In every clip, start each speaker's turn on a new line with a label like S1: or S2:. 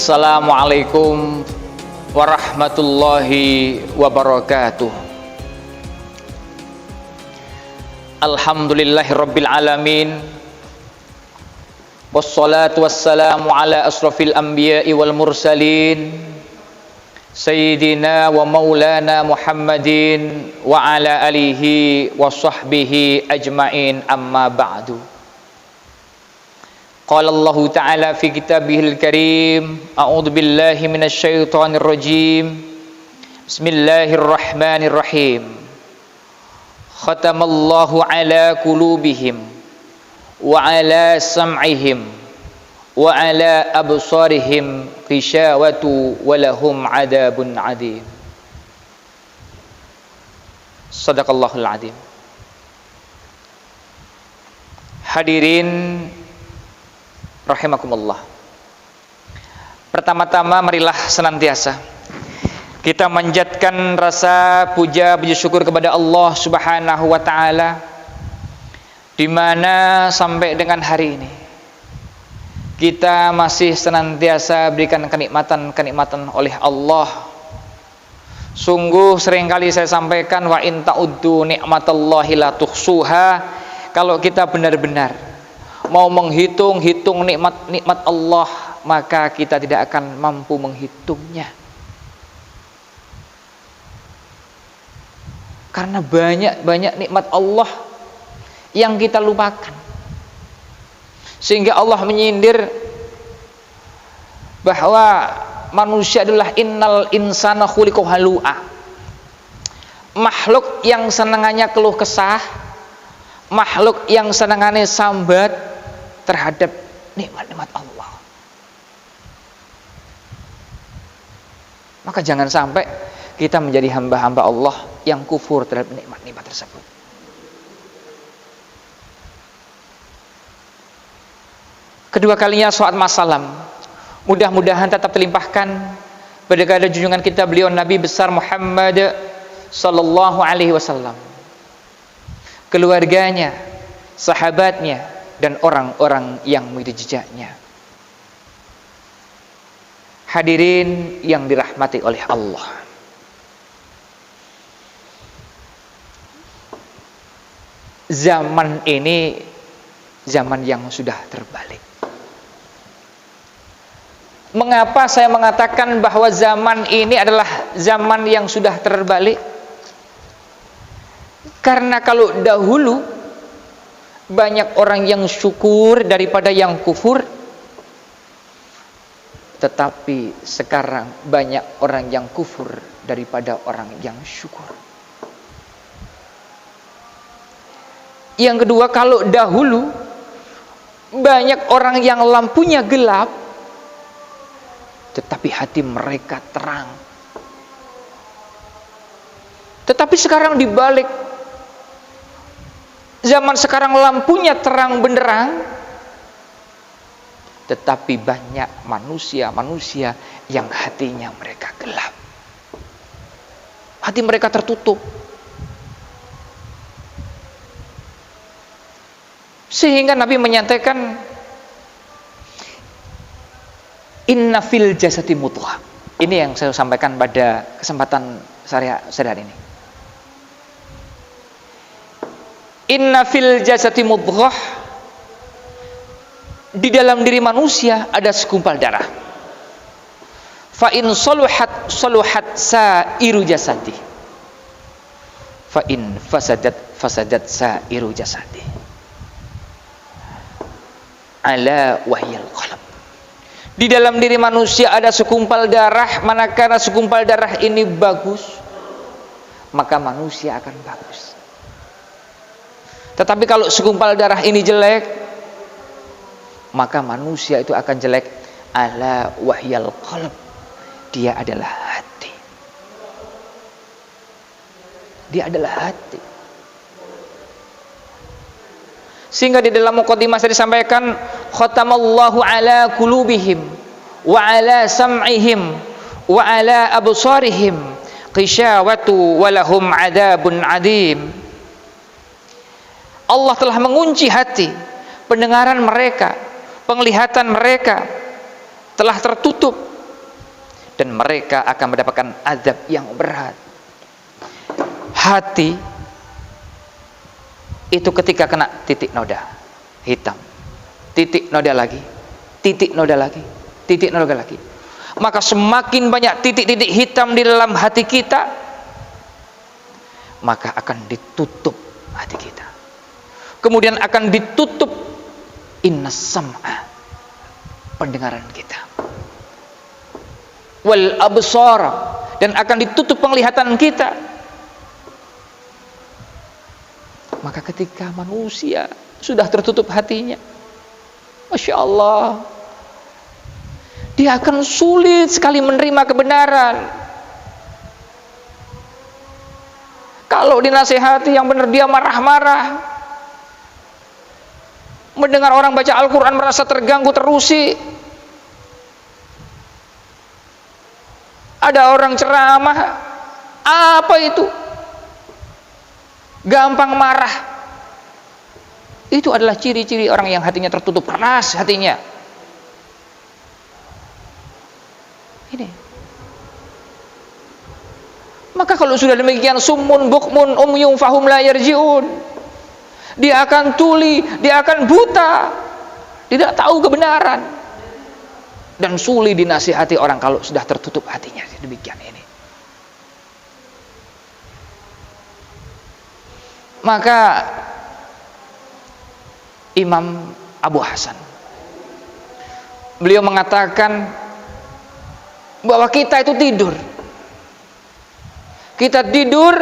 S1: Assalamualaikum warahmatullahi wabarakatuh. Alhamdulillahirabbil alamin. Wassalatu wassalamu ala asrafil anbiya'i wal mursalin Sayyidina wa maulana Muhammadin wa ala alihi wa sahbihi ajma'in, amma ba'du. Qala Allahu ta'ala fi kitabihil karim, a'udzu billahi minasy syaithanir rajim. Bismillahirrahmanirrahim. Khatamallahu ala qulubihim wa ala sam'ihim wa ala absarihim ghishawatu wa lahum adzabun adzim. Shadaqallahul adzim. Hadirin rahimakumullah. Pertama-tama marilah senantiasa kita manjatkan rasa puja syukur kepada Allah Subhanahu wa taala, di mana sampai dengan hari ini kita masih senantiasa berikan kenikmatan oleh Allah. Sungguh seringkali saya sampaikan, wa in ta'uddu ni'matallahi la tuhsuha. Kalau kita benar-benar mau menghitung nikmat Allah, maka kita tidak akan mampu menghitungnya. Karena banyak nikmat Allah yang kita lupakan. Sehingga Allah menyindir bahwa manusia adalah innal insana khuliqa halu'a. Makhluk yang senangannya keluh kesah, makhluk yang senangannya sambat terhadap nikmat-nikmat Allah. Maka jangan sampai kita menjadi hamba-hamba Allah yang kufur terhadap nikmat-nikmat tersebut. Kedua kalinya salat masalam, mudah-mudahan tetap terlimpahkan pada kepada junjungan kita beliau Nabi besar Muhammad sallallahu alaihi wasallam, keluarganya, sahabatnya, dan orang-orang yang mengikuti jejaknya. Hadirin yang dirahmati oleh Allah, zaman ini zaman yang sudah terbalik. Mengapa saya mengatakan bahwa zaman ini adalah zaman yang sudah terbalik? Karena kalau dahulu banyak orang yang syukur daripada yang kufur, tetapi sekarang banyak orang yang kufur daripada orang yang syukur. Yang kedua, kalau dahulu banyak orang yang lampunya gelap, tetapi hati mereka terang. Tetapi sekarang dibalik, zaman sekarang lampunya terang benderang, tetapi banyak manusia yang hatinya mereka gelap. Hati mereka tertutup. Sehingga Nabi menyatakan, inna fil jasati mudghah. Ini yang saya sampaikan pada kesempatan sehari ini. Inna fil jasati mudghah. Di dalam diri manusia ada segumpal darah. Fa in saluhat sairu jasadi. Fa in fasadat sairu jasadi. Ala wahyal qalb. Di dalam diri manusia ada segumpal darah, manakala segumpal darah ini bagus, maka manusia akan bagus. Tetapi kalau segumpal darah ini jelek, maka manusia itu akan jelek. Ala wahyal qalb. Dia adalah hati. Dia adalah hati. Sehingga di dalam muqaddimah saya disampaikan, khatamallahu ala qulubihim wa ala sam'ihim wa ala absarihim ghishawatu wa lahum adzabun adzim. Allah telah mengunci hati, pendengaran mereka, penglihatan mereka telah tertutup, dan mereka akan mendapatkan azab yang berat. Hati itu ketika kena titik noda hitam, titik noda lagi, titik noda lagi, titik noda lagi, maka semakin banyak titik-titik hitam di dalam hati kita, maka akan ditutup hati kita. Kemudian akan ditutup inna sam'a, pendengaran kita, wal absar, dan akan ditutup penglihatan kita. Maka ketika manusia sudah tertutup hatinya, Masya Allah, dia akan sulit sekali menerima kebenaran. Kalau dinasihati yang benar dia marah-marah, mendengar orang baca Al-Quran merasa terganggu, terusik. Ada orang ceramah, apa itu? Gampang marah. Itu adalah ciri-ciri orang yang hatinya tertutup, keras hatinya. Ini. Maka kalau sudah demikian, summun bukmun umyun fahum la yarji'un, dia akan tuli, dia akan buta, tidak tahu kebenaran, dan sulit dinasihati orang kalau sudah tertutup hatinya. Demikian ini. Maka Imam Abu Hasan, beliau mengatakan bahwa kita itu tidur. Kita tidur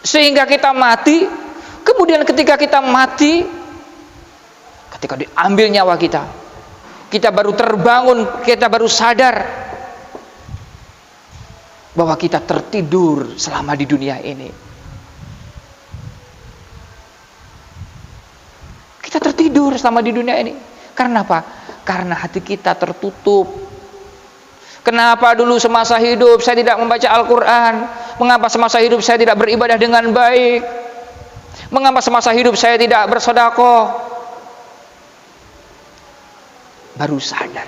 S1: sehingga kita mati. Kemudian ketika kita mati, ketika diambil nyawa kita, kita baru terbangun, kita baru sadar bahwa kita tertidur selama di dunia ini. Kita tertidur selama di dunia ini. Karena apa? Karena hati kita tertutup. Kenapa dulu semasa hidup saya tidak membaca Al-Quran? Mengapa semasa hidup saya tidak beribadah dengan baik? Mengapa semasa hidup saya tidak bersedekah? Baru sadar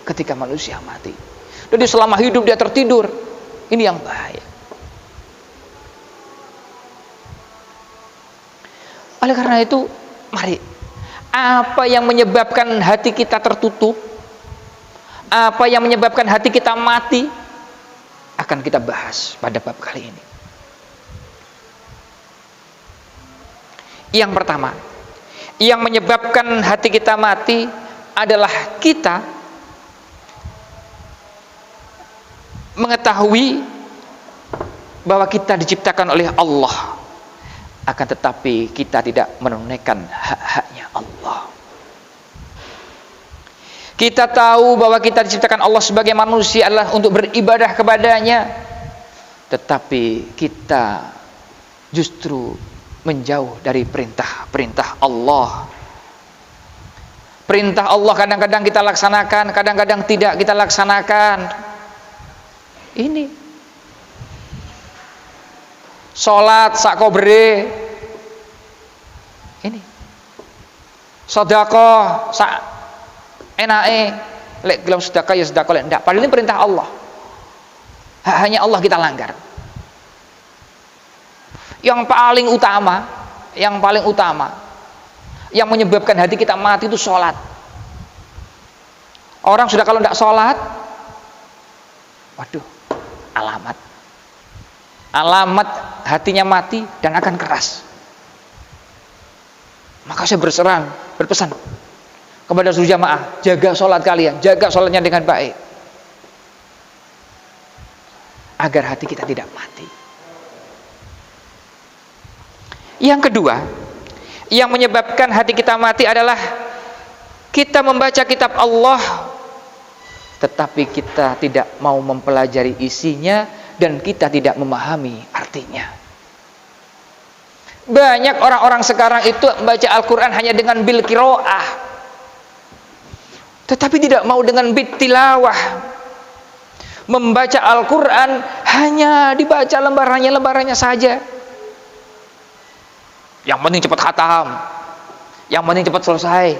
S1: ketika manusia mati. Jadi selama hidup dia tertidur. Ini yang bahaya. Oleh karena itu, mari, apa yang menyebabkan hati kita tertutup, apa yang menyebabkan hati kita mati, akan kita bahas pada bab kali ini. Yang pertama, yang menyebabkan hati kita mati adalah kita mengetahui bahwa kita diciptakan oleh Allah, akan tetapi kita tidak menunaikan hak-haknya Allah. Kita tahu bahwa kita diciptakan Allah sebagai manusia adalah untuk beribadah kepadanya, tetapi kita justru menjauh dari perintah-perintah Allah. Perintah Allah kadang-kadang kita laksanakan, kadang-kadang tidak kita laksanakan. Ini sholat sakobre, ini sedekah sak enake, lek gelem sedekah ya sedekah, lek ndak, padahal ini perintah Allah. Hanya Allah kita langgar. Yang paling utama yang menyebabkan hati kita mati itu sholat. Orang sudah kalau tidak sholat, waduh, alamat hatinya mati dan akan keras. Maka saya berpesan kepada seluruh jamaah, jaga sholat kalian, jaga sholatnya dengan baik, agar hati kita tidak mati. Yang kedua, yang menyebabkan hati kita mati adalah kita membaca kitab Allah, tetapi kita tidak mau mempelajari isinya dan kita tidak memahami artinya. Banyak orang-orang sekarang itu membaca Al-Quran hanya dengan bil qiraah, tetapi tidak mau dengan bit tilawah. Membaca Al-Quran hanya dibaca lembarannya saja. Yang penting cepat khatam, yang penting cepat selesai.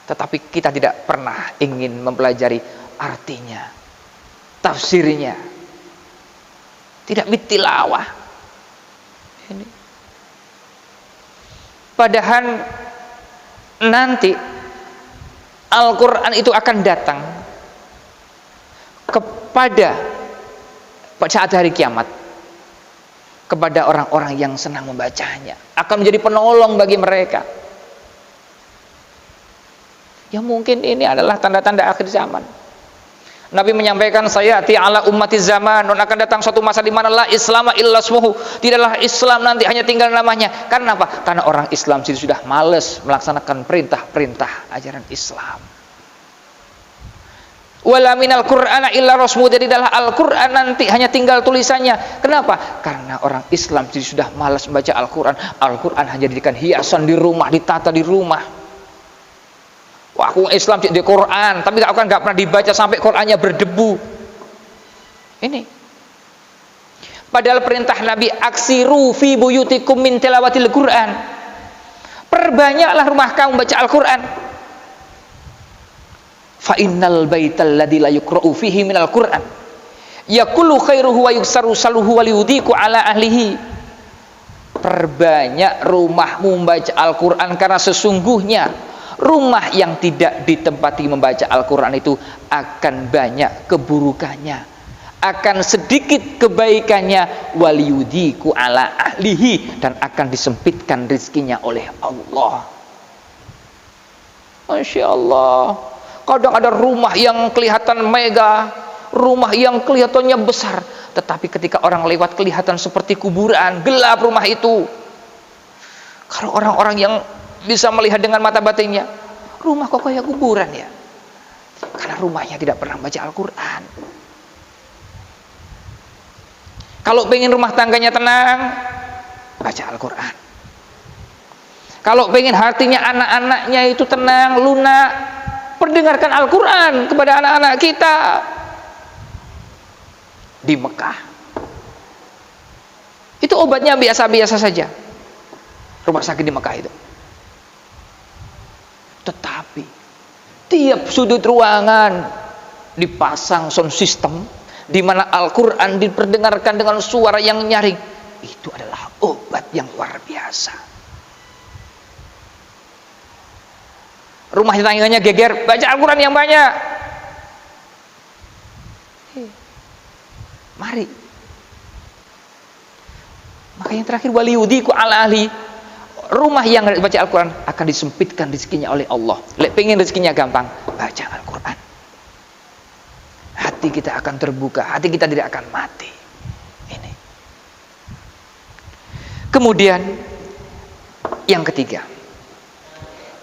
S1: Tetapi kita tidak pernah ingin mempelajari artinya, tafsirnya, tidak bitilawah. Ini. Padahal nanti Al-Quran itu akan datang kepada saat hari kiamat kepada orang-orang yang senang membacanya, akan menjadi penolong bagi mereka. Ya mungkin ini adalah tanda-tanda akhir zaman. Nabi menyampaikan, sayati ala ummati zaman, dan akan datang suatu masa di mana la islama illa ismuhu, tidaklah Islam nanti hanya tinggal namanya. Karena apa? Karena orang Islam sudah malas melaksanakan perintah-perintah ajaran Islam. Wala minal qur'ana illa rasmu, jadi adalah Al-Qur'an nanti hanya tinggal tulisannya. Kenapa? Karena orang Islam sudah malas membaca Al-Qur'an. Al-Qur'an hanya dijadikan hiasan di rumah, ditata di rumah. Wah, aku Islam di Quran, tapi nggak pernah dibaca sampai Qurannya berdebu. Ini. Padahal perintah Nabi, aksiru fi buyutikum min tilawatil Quran. Perbanyaklah rumah kamu baca Al-Quran. Fa innal baital ladzi la yuqra'u fihi minal Quran yaqulu khairuhu wa yuksaru saluhu wa liudiku ala ahlihi. Perbanyak rumahmu membaca Al-Quran, karena sesungguhnya rumah yang tidak ditempati membaca Al-Quran itu akan banyak keburukannya, akan sedikit kebaikannya, waliyudiku ala ahlihi, dan akan disempitkan rezekinya oleh Allah. Masya Allah. Kadang ada rumah yang kelihatan mega, rumah yang kelihatannya besar, tetapi ketika orang lewat kelihatan seperti kuburan, gelap rumah itu. Kalau orang-orang yang bisa melihat dengan mata batinnya, rumah kok kayak kuburan ya, karena rumahnya tidak pernah baca Al-Quran. Kalau pengen rumah tangganya tenang, baca Al-Quran. Kalau pengen hatinya anak-anaknya itu tenang, lunak, perdengarkan Al-Quran kepada anak-anak kita. Di Mekah itu obatnya biasa-biasa saja, rumah sakit di Mekah itu. Tetapi tiap sudut ruangan dipasang sound system, di mana Al-Quran diperdengarkan dengan suara yang nyaring. Itu adalah obat yang luar biasa. Rumah tangganya geger, baca Al-Quran yang banyak. Mari. Maka yang terakhir, waliyudiku ala ahli. Rumah yang baca Al-Quran akan disempitkan rezekinya oleh Allah. Lek pengen rezekinya gampang, baca Al-Quran. Hati kita akan terbuka, hati kita tidak akan mati. Ini. Kemudian yang ketiga,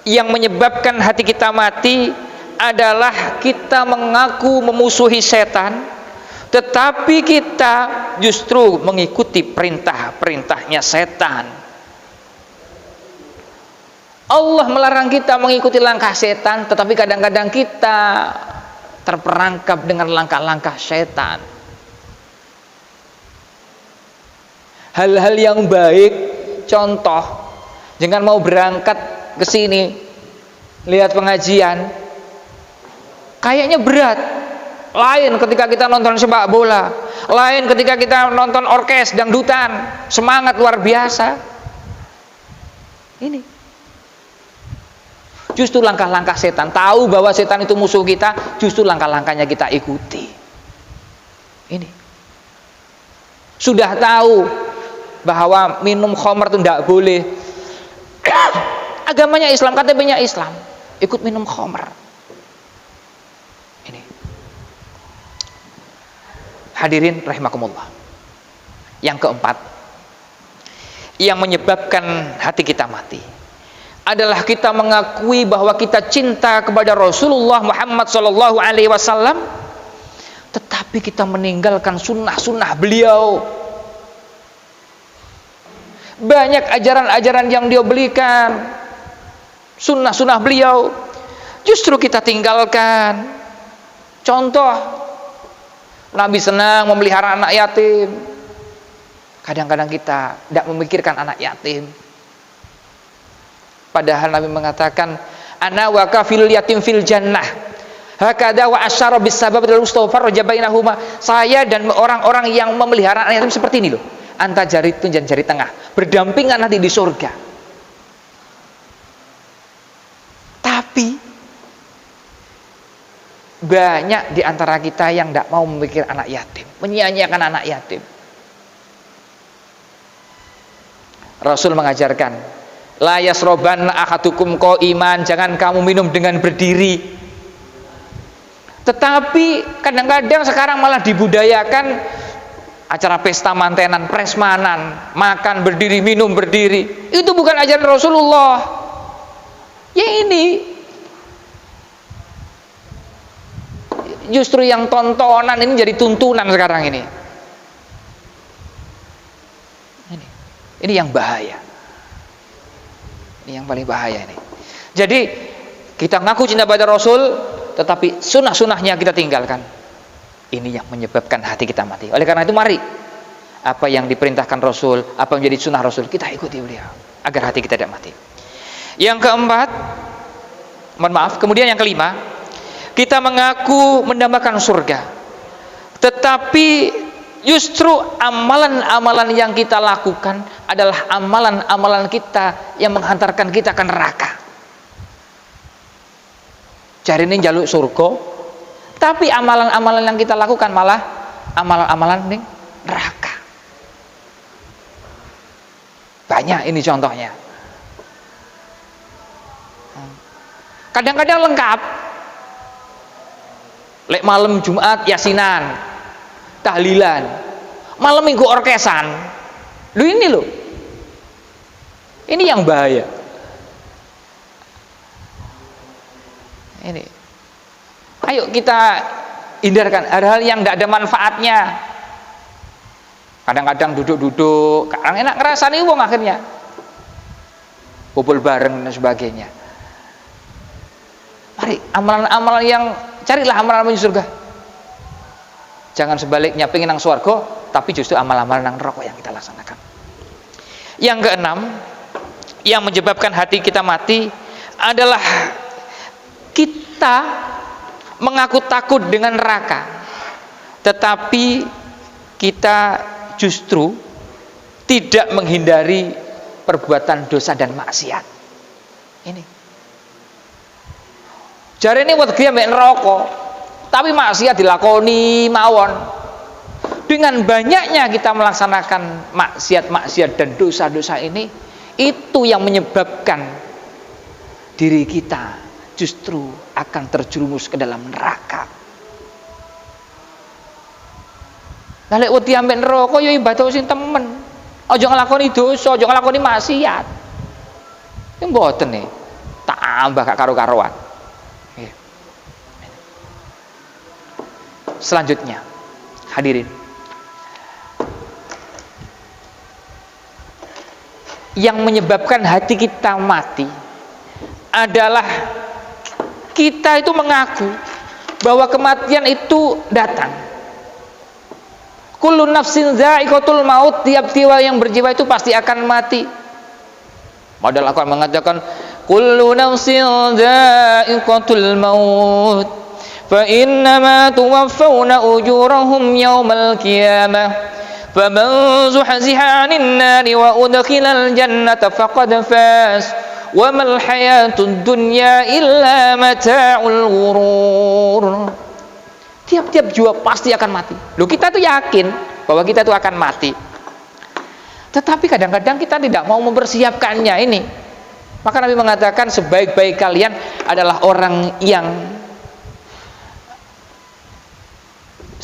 S1: yang menyebabkan hati kita mati adalah kita mengaku memusuhi setan, tetapi kita justru mengikuti perintah-perintahnya setan. Allah melarang kita mengikuti langkah setan, tetapi kadang-kadang kita terperangkap dengan langkah-langkah setan. Hal-hal yang baik, contoh, jangan mau berangkat ke sini, lihat pengajian, kayaknya berat. Lain ketika kita nonton sepak bola, lain ketika kita nonton orkes dangdutan, semangat luar biasa. Ini justru langkah-langkah setan. Tahu bahwa setan itu musuh kita, justru langkah-langkahnya kita ikuti. Ini sudah tahu bahwa minum khamr itu tidak boleh. Agamanya Islam, KTP-nya Islam, ikut minum khamr. Ini. Hadirin rahimakumullah. Yang keempat, yang menyebabkan hati kita mati adalah kita mengakui bahwa kita cinta kepada Rasulullah Muhammad SAW, tetapi kita meninggalkan sunnah-sunnah beliau. Banyak ajaran-ajaran yang dia belikan, sunnah-sunnah beliau, justru kita tinggalkan. Contoh, Nabi senang memelihara anak yatim. Kadang-kadang kita tidak memikirkan anak yatim. Padahal Nabi mengatakan, ana wa kafil yatim fil jannah. Hakada wa asyara bis sabab lil mustaghfar bainahuma. Saya dan orang-orang yang memelihara anak yatim seperti ini loh. Antara jari tun dan jari tengah, berdampingan nanti di surga. Tapi banyak di antara kita yang tidak mau memikir anak yatim, menyia-nyiakan anak yatim. Rasul mengajarkan, la yasroban ahadukum qaiman, jangan kamu minum dengan berdiri. Tetapi kadang-kadang sekarang malah dibudayakan acara pesta mantenan, presmanan, makan berdiri, minum berdiri. Itu bukan ajaran Rasulullah. Ya ini justru yang tontonan ini jadi tuntunan sekarang ini. Ini yang bahaya. Ini yang paling bahaya ini. Jadi kita ngaku cinta pada Rasul, tetapi sunnah-sunnahnya kita tinggalkan. Ini yang menyebabkan hati kita mati. Oleh karena itu mari, apa yang diperintahkan Rasul, apa yang menjadi sunnah Rasul, kita ikuti beliau agar hati kita tidak mati. Yang keempat, mohon maaf, kemudian yang kelima, kita mengaku mendambakan surga, tetapi justru amalan-amalan yang kita lakukan adalah amalan-amalan kita yang menghantarkan kita ke neraka. Cari ini jaluk surga, tapi amalan-amalan yang kita lakukan malah amalan-amalan ning neraka. Banyak ini contohnya. Kadang-kadang lengkap. Lek malam Jumat yasinan, tahlilan, malam minggu orkesan. Ini loh. Ini yang bahaya. Ini. Ayo kita hindarkan hal-hal yang tidak ada manfaatnya. Kadang-kadang duduk-duduk, kadang enak ngerasani wong akhirnya. Kumpul bareng dan sebagainya. Mari amalan-amalan yang carilah amalan-amalan surga. Jangan sebaliknya pengen nang swarga, tapi justru amal-amalan nang neraka yang kita laksanakan. Yang keenam, yang menyebabkan hati kita mati adalah kita mengaku takut dengan neraka, tetapi kita justru tidak menghindari perbuatan dosa dan maksiat. Ini jare ini wedi ambek neraka, tapi maksiat dilakoni mawon. Dengan banyaknya kita melaksanakan maksiat-maksiat dan dosa-dosa ini, itu yang menyebabkan diri kita justru akan terjerumus ke dalam neraka. Lah lek wedi ambek neraka ya ibadah sing temen. Aja nglakoni dosa, aja nglakoni maksiat. Ki mboten nih. Tambah gak karo-karoan. Selanjutnya, hadirin, yang menyebabkan hati kita mati adalah kita itu mengaku bahwa kematian itu datang. Kullu nafsin dha'iqatul maut, tiap jiwa yang berjiwa itu pasti akan mati. Padahal Al-Quran mengatakan kullu nafsin dha'iqatul maut fa innama tuwaffawna ujurahum yawmal qiyamah faman zuhziha 'anil nari wa udkhilal jannata faqad faz wa mal hayatud dunya illa mata'ul ghurur. Tiap-tiap jiwa pasti akan mati. Loh, kita tuh yakin bahwa kita tuh akan mati, tetapi kadang-kadang kita tidak mau mempersiapkannya ini. Maka Nabi mengatakan sebaik-baik kalian adalah orang yang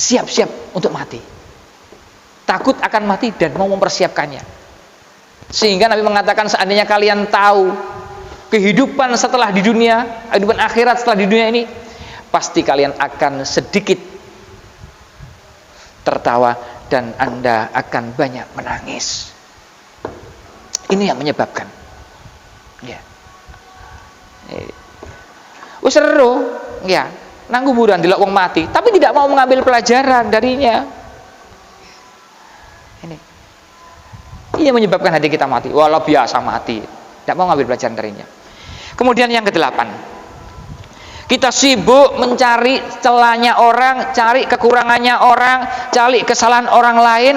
S1: siap-siap untuk mati, takut akan mati dan mau mempersiapkannya. Sehingga Nabi mengatakan seandainya kalian tahu kehidupan setelah di dunia, kehidupan akhirat setelah di dunia ini, pasti kalian akan sedikit tertawa dan Anda akan banyak menangis. Ini yang menyebabkan. Ya. Wis seru, ya. Nang kuburan delok wong mati, tapi tidak mau mengambil pelajaran darinya. Ini yang menyebabkan hati kita mati. Walau biasa mati, tidak mau mengambil pelajaran darinya. Kemudian yang kedelapan, Kita sibuk mencari celahnya orang, cari kekurangannya orang, cari kesalahan orang lain,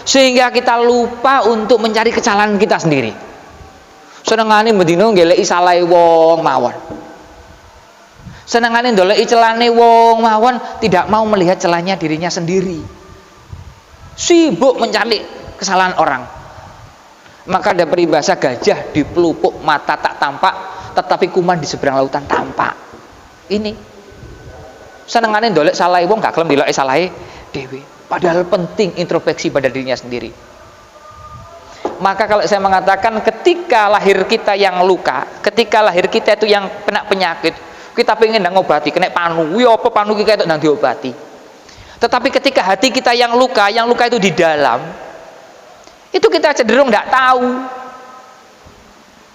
S1: sehingga kita lupa untuk mencari kesalahan kita sendiri. Senengane bendino ngeleki salahe wong mawon. Senengane ndoleki celane wong mawon, tidak mau melihat celahnya dirinya sendiri. Sibuk mencari kesalahan orang. Maka ada peribahasa, gajah di pelupuk mata tak tampak, tetapi kuman di seberang lautan tampak. Ini senengane ndolek salahe wong, gak kelem ndeloki salahe dhewe. Padahal penting introspeksi pada dirinya sendiri. Maka kalau saya mengatakan ketika lahir kita yang luka, ketika lahir kita itu yang kena penyakit, kita pengen ngobati, kena panu, ya apa panu kita itu nang diobati. Tetapi ketika hati kita yang luka itu di dalam, itu kita cenderung tidak tahu.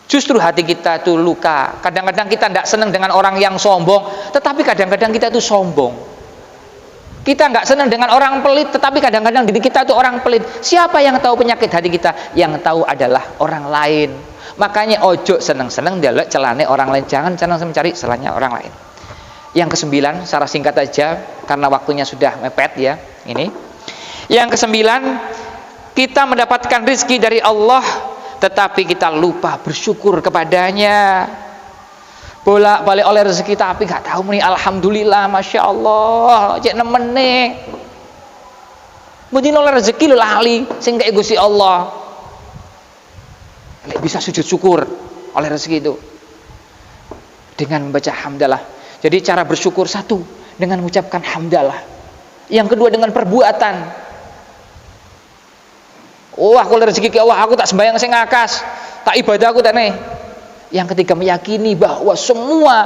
S1: Justru hati kita itu luka. Kadang-kadang kita tidak senang dengan orang yang sombong, tetapi kadang-kadang kita itu sombong. Kita nggak senang dengan orang pelit, tetapi kadang-kadang diri kita itu orang pelit. Siapa yang tahu penyakit hati kita? Yang tahu adalah orang lain. Makanya ojo seneng-seneng ndelok celane orang lain, jangan mencari salahnya orang lain. Yang kesembilan, secara singkat aja karena waktunya sudah mepet ya. Ini. Yang kesembilan, kita mendapatkan rizki dari Allah, tetapi kita lupa bersyukur kepadanya. Bolak-balik oleh rezeki tapi gak tahu muni alhamdulillah, masya Allah, cek nemene. Mungkin oleh rezeki lu lali, sing kayak Gusti Allah. Bisa sujud syukur oleh rezeki itu dengan membaca hamdalah. Jadi cara bersyukur satu dengan mengucapkan hamdalah. Yang kedua dengan perbuatan. Oh, aku oleh rezeki ke Allah, aku tak sembahyang sing ngakas, tak ibadah aku tak nih. Yang ketiga meyakini bahwa semua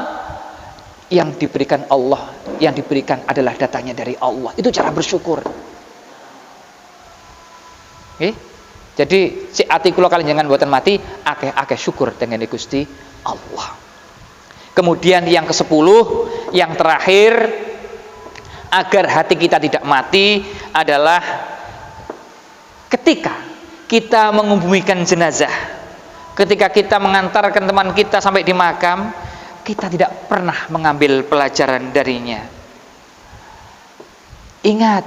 S1: yang diberikan Allah, yang diberikan adalah datangnya dari Allah. Itu cara bersyukur. Okay? Jadi si ati kula kalian jangan buatan mati, akeh-akeh syukur dengan Gusti Allah. Kemudian yang ke-10, yang terakhir, agar hati kita tidak mati adalah ketika kita mengubumikan jenazah. Ketika kita mengantarkan teman kita sampai di makam, kita tidak pernah mengambil pelajaran darinya. Ingat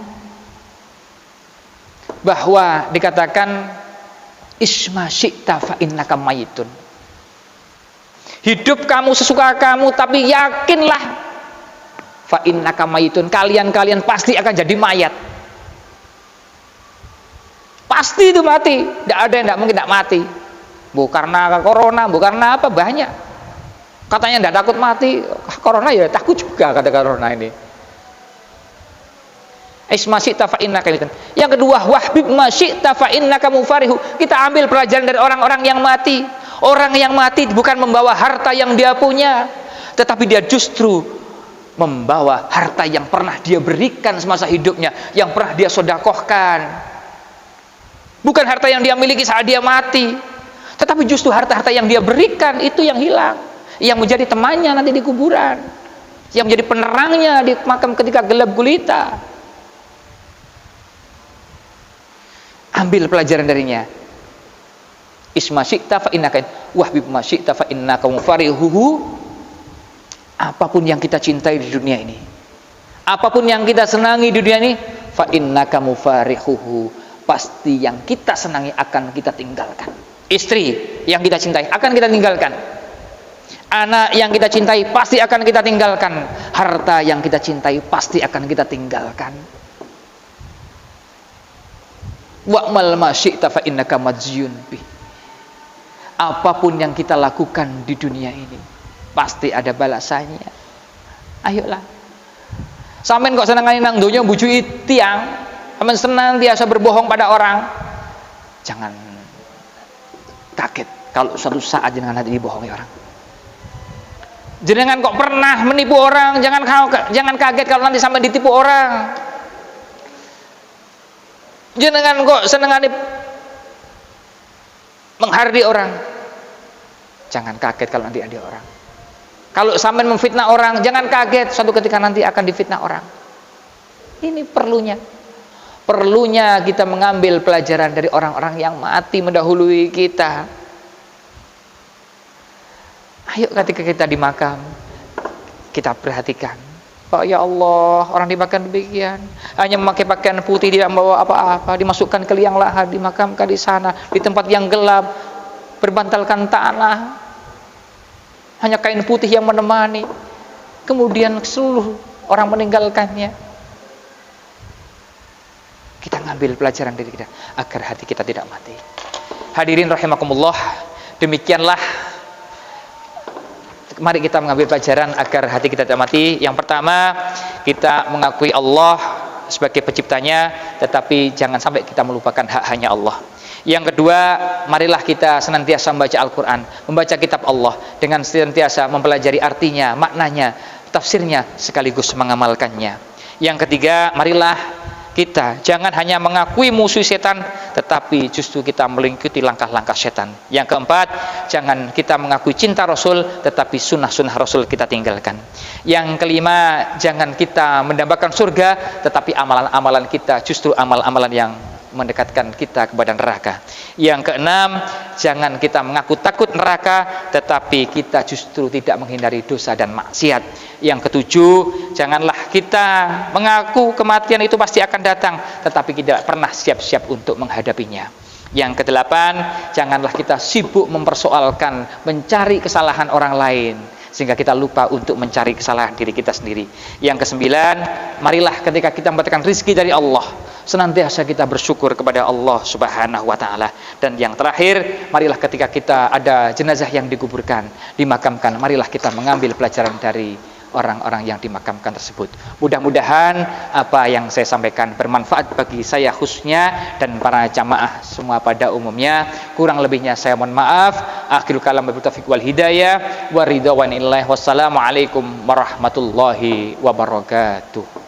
S1: bahwa dikatakan isma syi'ta fa innaka mayitun. Hidup kamu sesuka kamu, tapi yakinlah fa innaka mayitun, kalian pasti akan jadi mayat. Pasti itu mati, tidak ada yang tidak mungkin tidak mati. Bu karena corona, bu karena apa, banyak. Katanya tidak takut mati, corona ya takut juga kata corona ini. Isma syi'ta fa innaka mayitun. Yang kedua, wahbib ma syi'ta fa innaka mufarihu. Kita ambil pelajaran dari orang-orang yang mati. Orang yang mati bukan membawa harta yang dia punya, tetapi dia justru membawa harta yang pernah dia berikan semasa hidupnya, yang pernah dia sedekahkan. Bukan harta yang dia miliki saat dia mati, tetapi justru harta-harta yang dia berikan itu yang hilang, yang menjadi temannya nanti di kuburan, yang menjadi penerangnya di makam ketika gelap gulita. Ambil pelajaran darinya. Isma syi'ta fa innaka wahbib ma syi'ta fa innaka mufarihuhu. Apapun yang kita cintai di dunia ini, apapun yang kita senangi di dunia ini, fa innaka mufarihuhu, pasti yang kita senangi akan kita tinggalkan. Istri yang kita cintai akan kita tinggalkan. Anak yang kita cintai pasti akan kita tinggalkan. Harta yang kita cintai pasti akan kita tinggalkan. Wa'mal ma syi'ta fa innaka majziyun bih. Apapun yang kita lakukan di dunia ini pasti ada balasannya. Ayolah. Sampeyan kok senengane nang donya bujui tiang, sampeyan senantiasa berbohong pada orang. Jangan kaget kalau suatu saat jenengan nanti dibohongi orang. Jenengan kok pernah menipu orang, jangan kaget kalau nanti sampai ditipu orang. Jenengan kok senengane menghardi orang, jangan kaget kalau nanti ada orang. Kalau sampean memfitnah orang, jangan kaget suatu ketika nanti akan difitnah orang. Ini perlunya kita mengambil pelajaran dari orang-orang yang mati mendahului kita. Ayo ketika kita di makam, kita perhatikan. Oh ya Allah, orang dimakan demikian, hanya memakai pakaian putih, tidak membawa apa-apa, dimasukkan ke liang lahat, dimakamkan di sana, di tempat yang gelap, berbantalkan tanah, hanya kain putih yang menemani, kemudian seluruh orang meninggalkannya. Kita ngambil pelajaran dari kita agar hati kita tidak mati. Hadirin rahimakumullah, demikianlah mari kita mengambil pelajaran agar hati kita tidak mati. Yang pertama, kita mengakui Allah sebagai penciptanya, tetapi jangan sampai kita melupakan hak hanya Allah. Yang kedua, marilah kita senantiasa membaca Al-Quran, membaca kitab Allah, dengan senantiasa mempelajari artinya, maknanya, tafsirnya, sekaligus mengamalkannya. Yang ketiga, marilah kita jangan hanya mengakui musuh setan, tetapi justru kita mengikuti langkah-langkah setan. Yang keempat, jangan kita mengakui cinta Rasul, tetapi sunnah-sunnah Rasul kita tinggalkan. Yang kelima, jangan kita mendambakan surga, tetapi amalan-amalan kita justru amal-amalan yang mendekatkan kita kepada neraka. Yang keenam, jangan kita mengaku takut neraka, tetapi kita justru tidak menghindari dosa dan maksiat. Yang ketujuh, janganlah kita mengaku kematian itu pasti akan datang, tetapi tidak pernah siap-siap untuk menghadapinya. Yang kedelapan, janganlah kita sibuk mempersoalkan, mencari kesalahan orang lain, sehingga kita lupa untuk mencari kesalahan diri kita sendiri. Yang kesembilan, marilah ketika kita mendapatkan rezeki dari Allah, senantiasa kita bersyukur kepada Allah Subhanahu wa taala. Dan yang terakhir, marilah ketika kita ada jenazah yang dikuburkan, dimakamkan, marilah kita mengambil pelajaran dari orang-orang yang dimakamkan tersebut. Mudah-mudahan apa yang saya sampaikan bermanfaat bagi saya khususnya dan para jamaah semua pada umumnya. Kurang lebihnya saya mohon maaf. Akhirul kalam wabillahi taufiq wal hidayah wa ridwan illah. Wassalamualaikum warahmatullahi wabarakatuh.